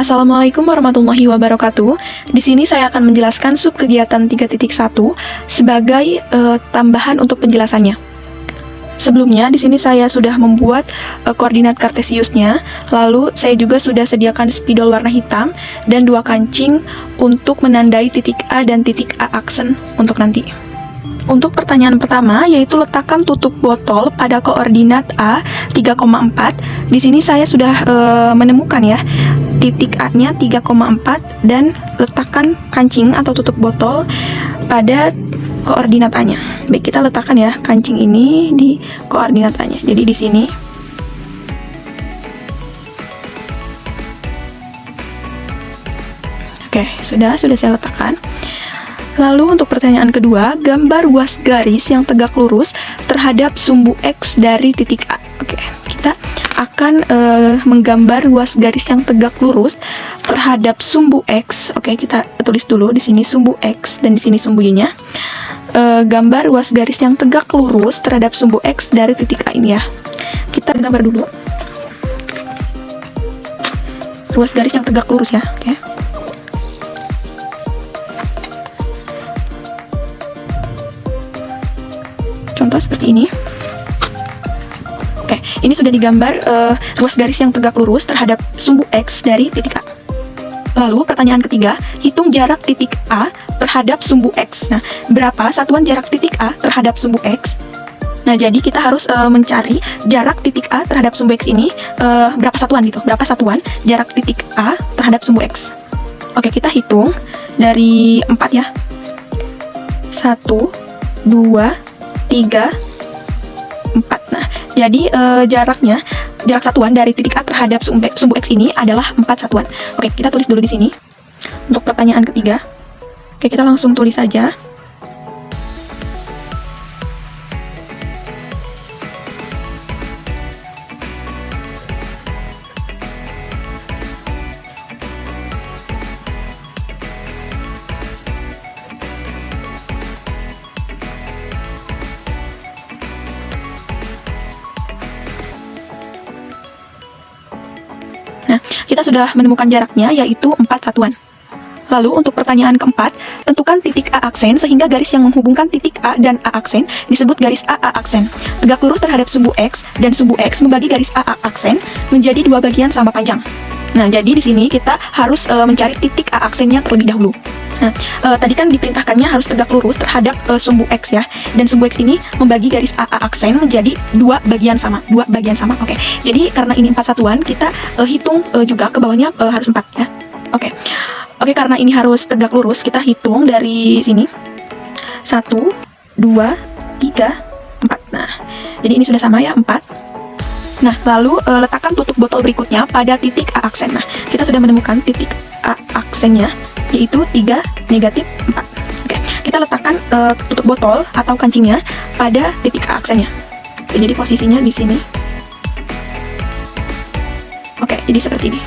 Assalamualaikum warahmatullahi wabarakatuh. Di sini saya akan menjelaskan sub kegiatan 3.1 sebagai tambahan untuk penjelasannya. Sebelumnya, di sini saya sudah membuat koordinat kartesiusnya, lalu saya juga sudah sediakan spidol warna hitam dan 2 kancing untuk menandai titik A dan titik A aksen untuk nanti. Untuk pertanyaan pertama, yaitu letakkan tutup botol pada koordinat A 3,4. Di sini saya sudah menemukan ya titik A-nya 3,4 dan letakkan kancing atau tutup botol pada koordinat A-nya. Baik, kita letakkan ya kancing ini di koordinat A-nya. Jadi di sini. Oke, sudah saya letakkan. Lalu untuk pertanyaan kedua, gambar ruas garis yang tegak lurus terhadap sumbu X dari titik A. Oke, kita akan menggambar ruas garis yang tegak lurus terhadap sumbu X. Oke, kita tulis dulu di sini sumbu X dan di sini sumbu Y-nya. Gambar ruas garis yang tegak lurus terhadap sumbu X dari titik A ini ya. Kita gambar dulu ruas garis yang tegak lurus ya. Oke. Contoh seperti ini. Oke, ini sudah digambar ruas garis yang tegak lurus terhadap sumbu X dari titik A. Lalu pertanyaan ketiga, hitung jarak titik A terhadap sumbu X. Nah, berapa satuan jarak titik A terhadap sumbu X? Nah, jadi kita harus mencari jarak titik A terhadap sumbu X ini berapa satuan gitu. Berapa satuan jarak titik A terhadap sumbu X. Oke, kita hitung dari 4 ya. 1, 2, 3, 4. Nah, jadi jarak satuan dari titik A terhadap sumbu X ini adalah 4 satuan. Oke, kita tulis dulu di sini. Untuk pertanyaan ketiga. Oke, kita langsung tulis saja. Nah, kita sudah menemukan jaraknya, yaitu 4 satuan. Lalu untuk pertanyaan keempat, tentukan titik A aksen sehingga garis yang menghubungkan titik A dan A aksen disebut garis AA aksen. Tegak lurus terhadap sumbu X dan sumbu X membagi garis AA aksen menjadi 2 bagian sama panjang. Nah, jadi di sini kita harus mencari titik A aksennya terlebih dahulu. Nah, tadi kan diperintahkannya harus tegak lurus terhadap sumbu X ya, dan sumbu X ini membagi garis AA aksen menjadi 2 bagian sama, Oke, jadi karena ini 4 satuan, kita hitung juga ke bawahnya harus 4 ya. Oke, karena ini harus tegak lurus, kita hitung dari sini 1, 2, 3, 4. Nah, jadi ini sudah sama ya, 4. Nah, lalu letakkan tutup botol berikutnya pada titik A aksen. Nah, kita sudah menemukan titik A aksennya, yaitu 3, negatif 4. Oke, kita letakkan tutup botol atau kancingnya pada titik A aksennya. Oke, jadi posisinya di sini. Oke, jadi seperti ini.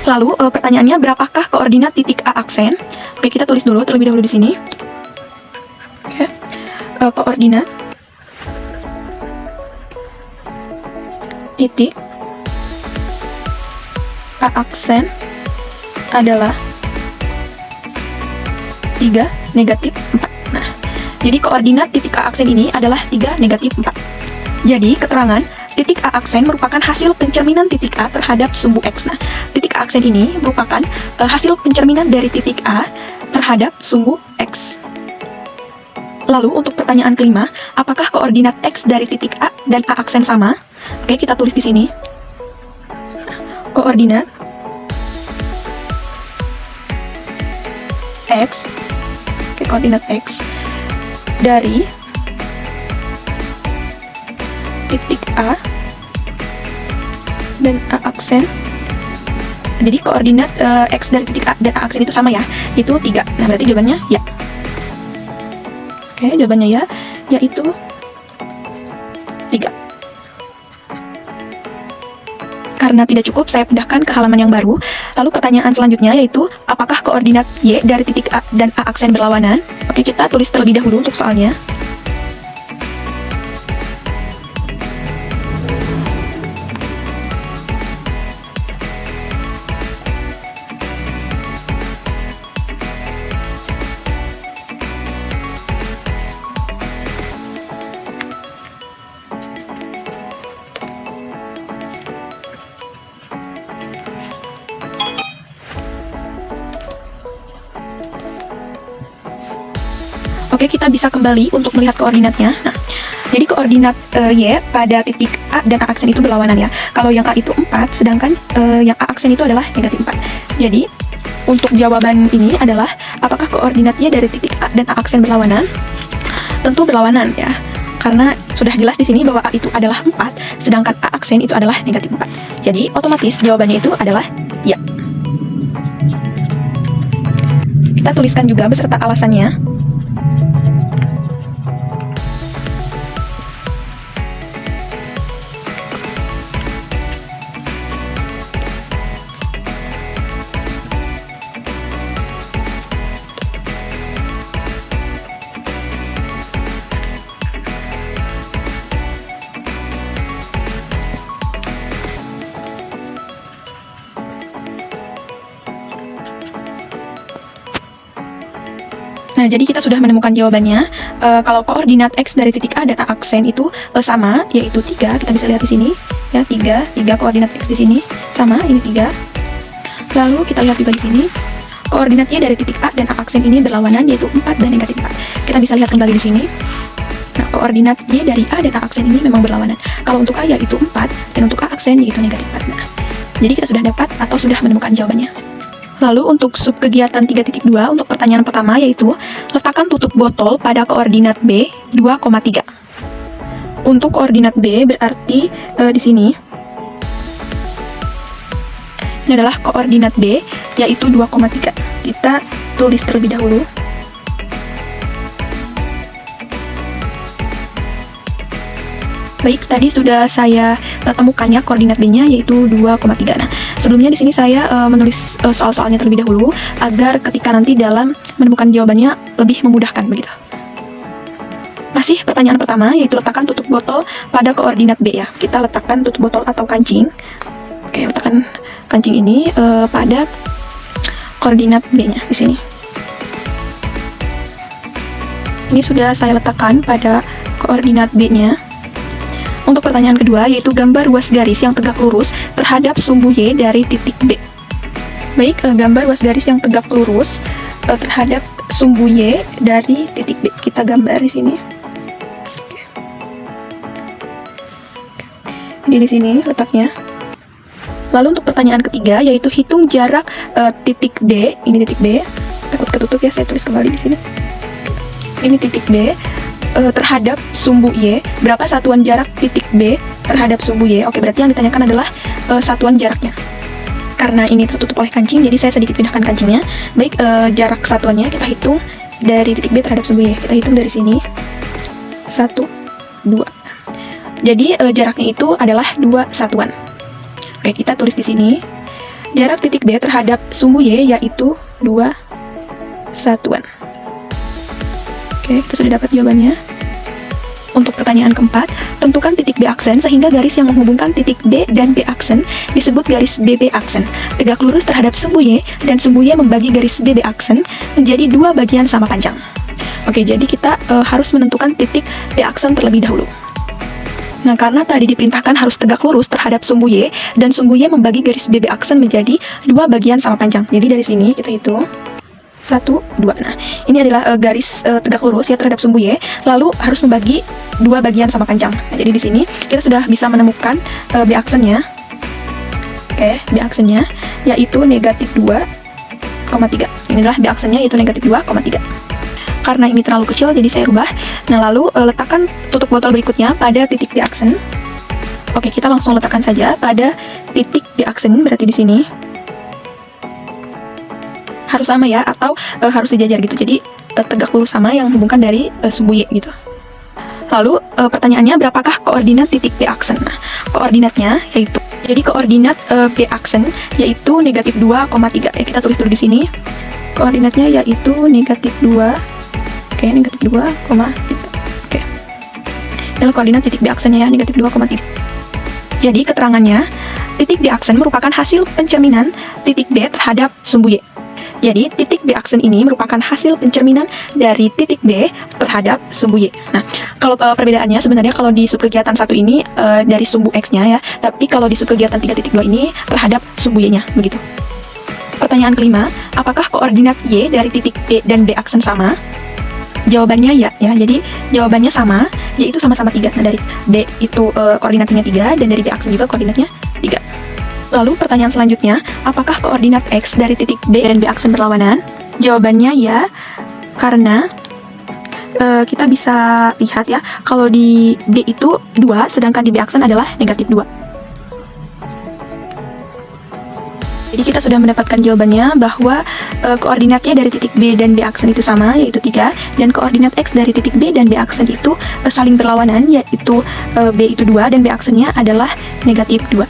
Lalu pertanyaannya, berapakah koordinat titik A aksen? Oke, kita tulis dulu terlebih dahulu di sini. Oke, koordinat titik A aksen adalah 3, negatif 4. Nah, jadi koordinat titik A aksen ini adalah 3, negatif 4. Jadi, keterangan titik A aksen merupakan hasil pencerminan titik A terhadap sumbu X. Nah, titik A aksen ini merupakan hasil pencerminan dari titik A terhadap sumbu X. Lalu untuk pertanyaan kelima, apakah koordinat X dari titik A dan A aksen sama? Oke, kita tulis di sini. Koordinat X, koordinat X dari titik A dan A aksen. Jadi koordinat X dari titik A dan A aksen itu sama ya, itu 3. Nah, berarti jawabannya ya. Oke, jawabannya ya, yaitu 3. Karena tidak cukup, saya pindahkan ke halaman yang baru. Lalu pertanyaan selanjutnya yaitu, apakah koordinat Y dari titik A dan A aksen berlawanan? Oke, kita tulis terlebih dahulu untuk soalnya. Oke, kita bisa kembali untuk melihat koordinatnya. Nah, jadi koordinat Y pada titik A dan A aksen itu berlawanan ya. Kalau yang A itu 4, sedangkan yang A aksen itu adalah negatif 4. Jadi, untuk jawaban ini adalah, apakah koordinat Y dari titik A dan A aksen berlawanan? Tentu berlawanan ya. Karena sudah jelas di sini bahwa A itu adalah 4, sedangkan A aksen itu adalah negatif 4. Jadi, otomatis jawabannya itu adalah ya. Kita tuliskan juga beserta alasannya. Nah, jadi kita sudah menemukan jawabannya. Kalau koordinat X dari titik A dan A aksen itu sama, yaitu 3. Kita bisa lihat di sini, ya 3 koordinat X di sini sama, ini 3. Lalu kita lihat juga di sini, koordinat Y dari titik A dan A aksen ini berlawanan, yaitu 4 dan negatif 4. Kita bisa lihat kembali di sini. Nah, koordinat Y dari A dan A aksen ini memang berlawanan. Kalau untuk A yaitu 4, dan untuk A aksen yaitu negatif 4. Nah, jadi kita sudah dapat atau sudah menemukan jawabannya. Lalu untuk sub kegiatan 3.2 untuk pertanyaan pertama yaitu letakkan tutup botol pada koordinat B 2,3. Untuk koordinat B berarti di sini ini adalah koordinat B yaitu 2,3. Kita tulis terlebih dahulu. Baik, tadi sudah saya temukan ya koordinat B-nya yaitu 2,3. Nah, sebelumnya di sini saya menulis soal-soalnya terlebih dahulu agar ketika nanti dalam menemukan jawabannya lebih memudahkan begitu. Masih pertanyaan pertama yaitu letakkan tutup botol pada koordinat B ya. Kita letakkan tutup botol atau kancing. Oke, letakkan kancing ini pada koordinat B-nya di sini. Ini sudah saya letakkan pada koordinat B-nya. Untuk pertanyaan kedua, yaitu gambar ruas garis yang tegak lurus terhadap sumbu Y dari titik B. Baik, gambar ruas garis yang tegak lurus terhadap sumbu Y dari titik B. Kita gambar di sini. Jadi di sini letaknya. Lalu untuk pertanyaan ketiga, yaitu hitung jarak titik B. Ini titik B. Takut ketutup ya, saya tulis kembali di sini. Ini titik B. Terhadap sumbu Y, berapa satuan jarak titik B terhadap sumbu Y? Oke, berarti yang ditanyakan adalah satuan jaraknya. Karena ini tertutup oleh kancing, jadi saya sedikit pindahkan kancingnya. Baik, jarak satuannya kita hitung dari titik B terhadap sumbu Y. Kita hitung dari sini. 1, 2. Jadi jaraknya itu adalah 2 satuan. Oke, kita tulis di sini. Jarak titik B terhadap sumbu Y yaitu 2 satuan. Oke, kita sudah dapat jawabannya. Untuk pertanyaan keempat, tentukan titik B aksen sehingga garis yang menghubungkan titik B dan B aksen disebut garis BB aksen. Tegak lurus terhadap sumbu Y dan sumbu Y membagi garis BB aksen menjadi 2 bagian sama panjang. Oke, jadi kita harus menentukan titik B aksen terlebih dahulu. Nah, karena tadi diperintahkan harus tegak lurus terhadap sumbu Y dan sumbu Y membagi garis BB aksen menjadi 2 bagian sama panjang. Jadi dari sini kita hitung 1, 2. Nah, ini adalah garis tegak lurus ya terhadap sumbu Y, lalu harus membagi 2 bagian sama panjang. Nah, jadi di sini kita sudah bisa menemukan B aksennya. Oke, B aksennya yaitu negatif 2,3. Inilah B aksennya yaitu negatif 2,3. Karena ini terlalu kecil jadi saya rubah. Nah, lalu letakkan tutup botol berikutnya pada titik B aksen. Oke, kita langsung letakkan saja pada titik B aksen, berarti di sini. Harus sama ya, atau harus sejajar gitu. Jadi tegak lurus sama yang menghubungkan dari sumbu Y gitu. Lalu pertanyaannya, berapakah koordinat titik B aksen? Nah, koordinatnya yaitu, jadi koordinat B aksen yaitu negatif 2,3. Ya, kita tulis dulu di sini. Koordinatnya yaitu negatif 2. Oke, negatif 2,3. Oke. Adalah koordinat titik B aksennya ya, negatif 2,3. Jadi keterangannya, titik B aksen merupakan hasil pencerminan titik B terhadap sumbu Y. Jadi, titik B aksen ini merupakan hasil pencerminan dari titik B terhadap sumbu Y. Nah, kalau perbedaannya sebenarnya kalau di subkegiatan 1 ini dari sumbu X-nya ya, tapi kalau di subkegiatan 3.2 ini terhadap sumbu Y-nya, begitu. Pertanyaan kelima, apakah koordinat Y dari titik B dan B aksen sama? Jawabannya ya. Jadi jawabannya sama, yaitu sama-sama 3. Nah, dari B itu koordinatnya 3, dan dari B aksen juga koordinatnya 3. Lalu pertanyaan selanjutnya, apakah koordinat X dari titik B dan B aksen berlawanan? Jawabannya ya, karena kita bisa lihat ya, kalau di B itu 2, sedangkan di B aksen adalah negatif 2. Jadi kita sudah mendapatkan jawabannya bahwa koordinatnya dari titik B dan B aksen itu sama, yaitu 3, dan koordinat X dari titik B dan B aksen itu saling berlawanan, yaitu B itu 2 dan B aksennya adalah negatif 2.